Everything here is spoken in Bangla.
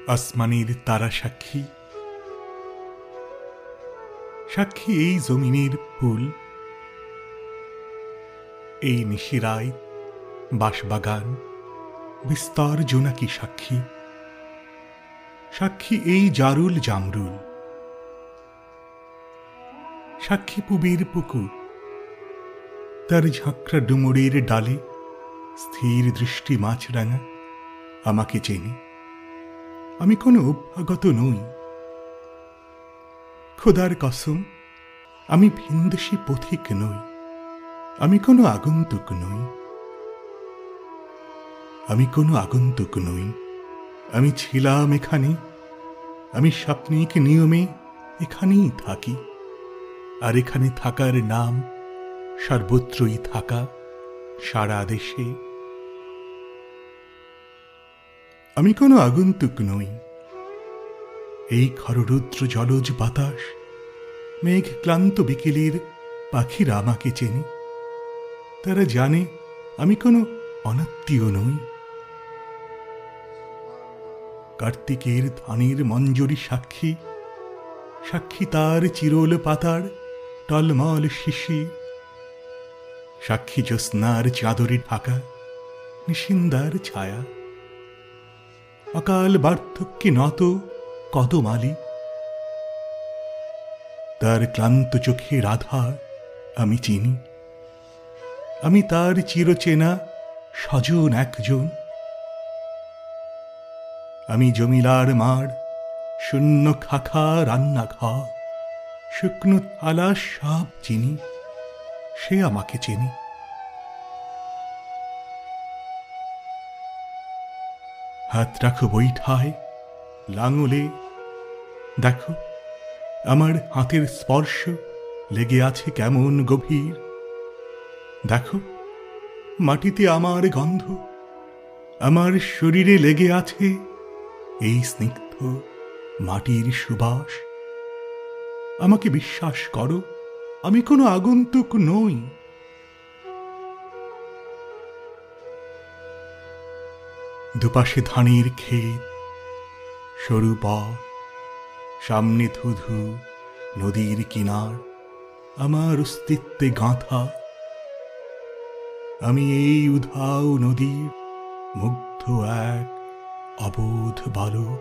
আসমানের তারা সাক্ষী, সাক্ষী এই জমিনের ফুল, এই নিশিরায় বাঁশবাগান বিস্তর জোনাকি সাক্ষী, সাক্ষী এই জারুল জামরুল, সাক্ষী পুবের পুকুর, তার ঝাঁকড়া ডুমুরের ডালে স্থির দৃষ্টি মাছরাঙা আমাকে চেনে। আমি কোনো অভ্যাগত নই, খোদার কসম আমি ভিনদেশী পথিক নই, আমি কোনো আগন্তুক নই, আমি কোনো আগন্তুক নই। আমি ছিলাম এখানে, আমি স্বপ্নিক নিয়মে এখানেই থাকি, আর এখানে থাকার নাম সর্বত্রই থাকা, সারা দেশে। আমি কোনো আগন্তুক নই। এই খররুদ্র জলজ বাতাস, মেঘ ক্লান্ত বিকেলের পাখিরা আমাকে চেনে। তারা জানে আমি কোনো অনাত্মীয় নই। কার্তিকের ধানের মঞ্জরি সাক্ষী, সাক্ষী তার চিরল পাতার টলমল শিশির, সাক্ষী জ্যোৎস্নার চাদরে ঢাকা নিশিন্দার ছায়া, অকাল বার্ধক্যে নত কদমালি, তার ক্লান্ত চোখে আধার আমি চিনি। আমি তার চিরচেনা স্বজন একজন। আমি জমিলার মার, শূন্য খাখা রান্নাঘর, শুকনো থালা সব চিনি, সে আমাকে চেনে। হাত রাখো বৈঠায়, লাঙলে, দেখো আমার হাতের স্পর্শ লেগে আছে কেমন গভীর। দেখো মাটিতে আমার গন্ধ, আমার শরীরে লেগে আছে এই স্নিগ্ধ মাটির সুবাস। আমাকে বিশ্বাস করো, আমি কোনো আগন্তুক নই। দুপাশে ধানের ক্ষেত, সরু পথ, সামনে ধুধু নদীর কিনার, আমার অস্তিত্বে গাঁথা। আমি এই উধাও নদীর মুগ্ধ এক অবোধ বালক।